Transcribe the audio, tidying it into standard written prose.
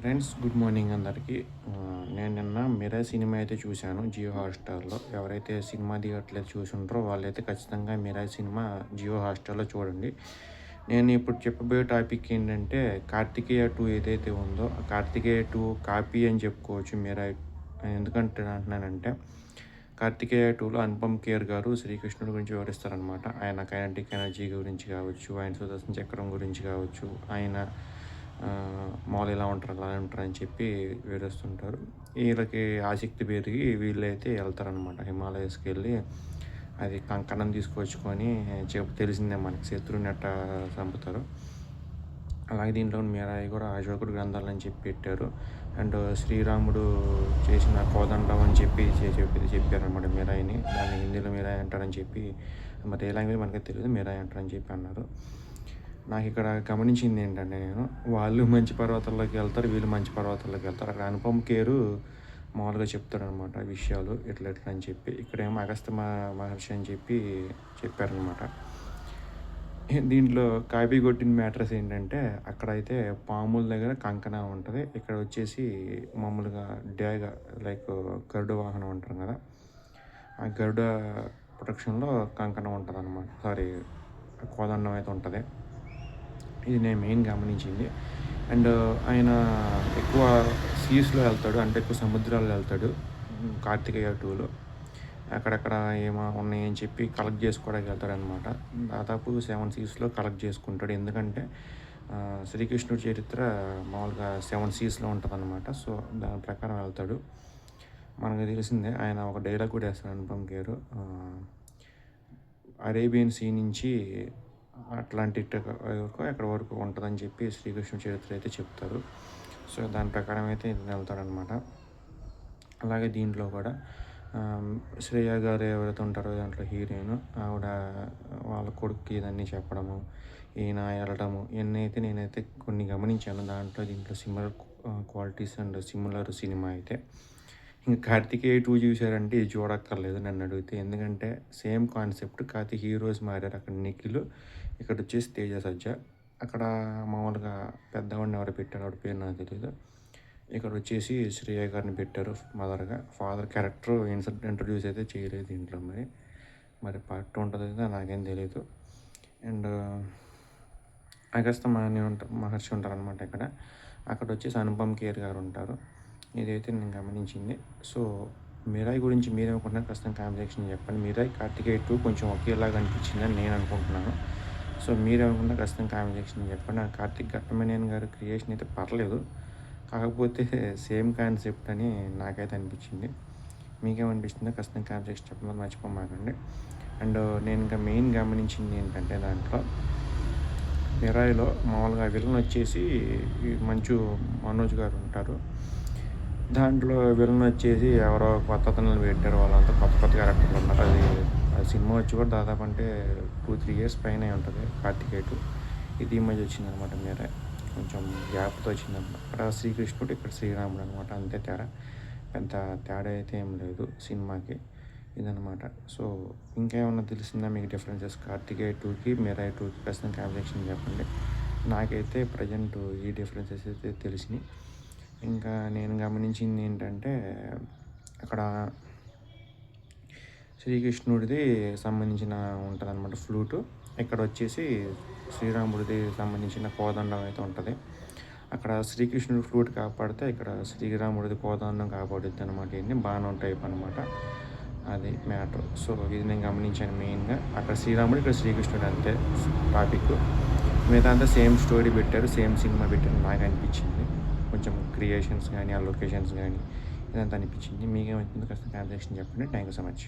Friends, good morning అందరికీ. నేను నిన్న 'మిరాయ్' సినిమా అయితే చూశాను జియో హాట్‌స్టార్‌లో. ఎవరైతే సినిమా థియేటర్‌లో చూసుంటారో వాళ్ళైతే ఖచ్చితంగా 'మిరాయ్' సినిమా జియో హాట్‌స్టార్‌లో చూడండి. నేను ఇప్పుడు చెప్పబోయే టాపిక్ ఏంటంటే 'కార్తికేయ 2' ఏదైతే ఉందో ఆ 'కార్తికేయ 2' కాపీ అని చెప్పుకోవచ్చు 'మిరాయ్'. ఎందుకంటే అంటున్నానంటే 'కార్తికేయ 2'లో అనుపమ్ ఖేర్ గారు శ్రీకృష్ణుడి గురించి వివరిస్తారనమాట. ఆయన కైనెటిక్ ఎనర్జీ గురించి కావచ్చు, ఆయన సుదర్శన చక్రం గురించి కావచ్చు, ఆయన మాములుగా ఇలా ఉంటారు, అలా ఉంటారు అని చెప్పి వివరిస్తుంటారు. వీళ్ళకి ఆసక్తి పెరిగి వీళ్ళైతే వెళ్తారనమాట. హిమాలయస్‌కి వెళ్ళి అది కంకణం తీసుకొచ్చుకొని తెలిసిందే మనకి శత్రువుని ఎట్టా చంపుతారో. అలాగే దీంట్లో మీరాయి కూడా అశోకుడు గ్రంథాలని చెప్పి పెట్టారు. అండ్ శ్రీరాముడు చేసిన కోదండం అని చెప్పి చెప్పారనమాట మీరాయిని. దాన్ని హిందీలో మీరాయి అంటారని చెప్పి, మరి ఏ లాంగ్వేజ్ మనకి తెలియదు, మీరాయి అంటారని చెప్పి అన్నారు. నాకు ఇక్కడ గమనించింది ఏంటంటే, వాళ్ళు మంచి పర్వతాల్లోకి వెళ్తారు, వీళ్ళు మంచి పర్వతాల్లోకి వెళ్తారు. అక్కడ అనుపమ్ ఖేర్ మామూలుగా చెప్తాడనమాట విషయాలు ఎట్లా ఎట్లా అని చెప్పి. ఇక్కడేమో అగస్త్య మహర్షి అని చెప్పి చెప్పారనమాట. దీంట్లో కాపీ కొట్టిన మ్యాటర్స్ ఏంటంటే, అక్కడైతే పాముల దగ్గర కంకణ ఉంటుంది, ఇక్కడ వచ్చేసి మామూలుగా డ్యాగ లైక్ గరుడ వాహనం అంటారు కదా, ఆ గరుడ ప్రొటెక్షన్లో కంకణం ఉంటుంది అనమాట. సారీ, కోదండం అయితే ఉంటుంది. ఇది నేను మెయిన్ గమనించింది. అండ్ ఆయన ఎక్కువ సీస్‌లో వెళ్తాడు, అంటే ఎక్కువ సముద్రాల్లో వెళ్తాడు 'కార్తికేయ 2'లో. అక్కడక్కడ ఏమో ఉన్నాయని చెప్పి కలెక్ట్ చేసుకోవడానికి వెళ్తాడనమాట. దాదాపు 7 సీస్‌లో కలెక్ట్ చేసుకుంటాడు. ఎందుకంటే శ్రీకృష్ణుడి చరిత్ర మామూలుగా 7 సీస్‌లో ఉంటుందన్నమాట. సో దాని ప్రకారం వెళ్తాడు. మనకు తెలిసిందే, ఆయన ఒక డైలాగ్ కూడా వేస్తాడు అనుపమ్ ఖేర్, అరేబియన్ సీ నుంచి అట్లాంటిక్ వరకు ఎక్కడ వరకు ఉంటుందని చెప్పి శ్రీకృష్ణుడి చరిత్ర అయితే చెప్తారు. సో దాని ప్రకారం అయితే వెళ్తాడనమాట. అలాగే దీంట్లో కూడా శ్రేయ గారు ఎవరైతే ఉంటారో దాంట్లో హీరోయిన్, ఆవిడ వాళ్ళ కొడుక్కి ఇదన్నీ చెప్పడము, ఈయన వెళ్ళడము, ఇవన్నీ అయితే నేనైతే కొన్ని గమనించాను. దీంట్లో similar qualities and similar cinema అయితే. ఇంకా 'కార్తికేయ 2' చూసారంటే ఇది చూడక్కర్లేదు నన్ను అడిగితే. ఎందుకంటే సేమ్ కాన్సెప్ట్, కాకపోతే హీరోస్ మారారు. అక్కడ నిఖిల్, ఇక్కడ వచ్చేసి తేజ సజ్జ. అక్కడ మామూలుగా పెద్దవాడిని ఎవరు పెట్టారు, ఆవిడ పేరు నాకు తెలియదు. ఇక్కడ వచ్చేసి శ్రేయ గారిని పెట్టారు మదర్గా. ఫాదర్ క్యారెక్టర్ ఇంట్రడ్యూస్ అయితే చేయలేదు దీంట్లో. మరి పార్ట్ 2 ఉంటుందో నాకేం తెలియదు. అండ్ అగస్త్య మహర్షి ఉంటారనమాట ఇక్కడ. అక్కడ వచ్చేసి అనుపమ్ ఖేర్ గారు ఉంటారు. ఇదైతే నేను గమనించింది. సో 'మిరాయ్' గురించి మీరేమనుకుంటున్నారు ఖచ్చితంగా కామెంట్ సెక్షన్ చెప్పండి. 'మిరాయ్', 'కార్తికేయ 2' కొంచెం ఒకేలాగా అనిపించిందని నేను అనుకుంటున్నాను. సో మీరేమనుకుంటున్నారు ఖచ్చితంగా కామెంట్ సెక్షన్ చెప్పండి. కార్తిక్ ఘట్టమనేని గారి క్రియేషన్ అయితే పర్లేదు, కాకపోతే సేమ్ కాన్సెప్ట్ అని నాకైతే అనిపించింది. మీకేమనిపిస్తుందో ఖచ్చితంగా కామెంట్ సెక్షన్ చెప్పడం మర్చిపోమాకండి. అండ్ నేను ఇంకా మెయిన్ గమనించింది ఏంటంటే, దాంట్లో 'మిరాయ్'లో మామూలుగా విలన్ వచ్చేసి మంచు మనోజ్ గారు ఉంటారు. దాంట్లో విలన్ వచ్చేసి ఎవరో కొత్త అతనులను పెట్టారు, వాళ్ళంతా కొత్త కొత్త క్యారెక్టర్లు ఉన్నారు. అది సినిమా వచ్చి కూడా దాదాపు అంటే 2-3 ఇయర్స్ పైనే ఉంటుంది 'కార్తికేయ 2'. ఇది ఈ మధ్య వచ్చిందనమాట 'మిరాయ్', కొంచెం గ్యాప్తో వచ్చిందనమాట. అక్కడ శ్రీకృష్ణుడు, ఇక్కడ శ్రీరాముడు అనమాట, అంతే తేడా. పెద్ద తేడా అయితే ఏం లేదు సినిమాకి. ఇదనమాట. సో ఇంకేమన్నా తెలిసిందా మీకు డిఫరెన్సెస్ 'కార్తికేయ 2'కి 'మిరాయ్ 2'కి ఖచ్చితంగా కామెంట్ సెక్షన్ చెప్పండి. నాకైతే ప్రజెంట్ ఈ డిఫరెన్సెస్ అయితే తెలిసినాయి. ఇంకా నేను గమనించింది ఏంటంటే, అక్కడ శ్రీకృష్ణుడిది సంబంధించిన ఉంటుందన్నమాట ఫ్లూటు. ఇక్కడ వచ్చేసి శ్రీరాముడిది సంబంధించిన కోదండం అయితే ఉంటుంది. అక్కడ శ్రీకృష్ణుడి ఫ్లూట్ కాపాడితే ఇక్కడ శ్రీరాముడిది కోదండం కాపాడుద్ది అనమాట. ఇవన్నీ బాణం టైప్ అనమాట, అది మ్యాటర్. సో ఇది నేను గమనించాను మెయిన్గా. అక్కడ శ్రీరాముడు, ఇక్కడ శ్రీకృష్ణుడు, అంతే టాపిక్. మిగతా అంతా సేమ్ స్టోరీ పెట్టారు, సేమ్ సినిమా పెట్టారు నాకు అనిపించింది. కొంచెం క్రియేషన్స్ కానీ, ఆ లొకేషన్స్ కానీ ఇదంతా అనిపించింది. మీకేమనిపించిందో ఖచ్చితంగా కామెంట్ సెక్షన్ చెప్పండి. Thank you so much.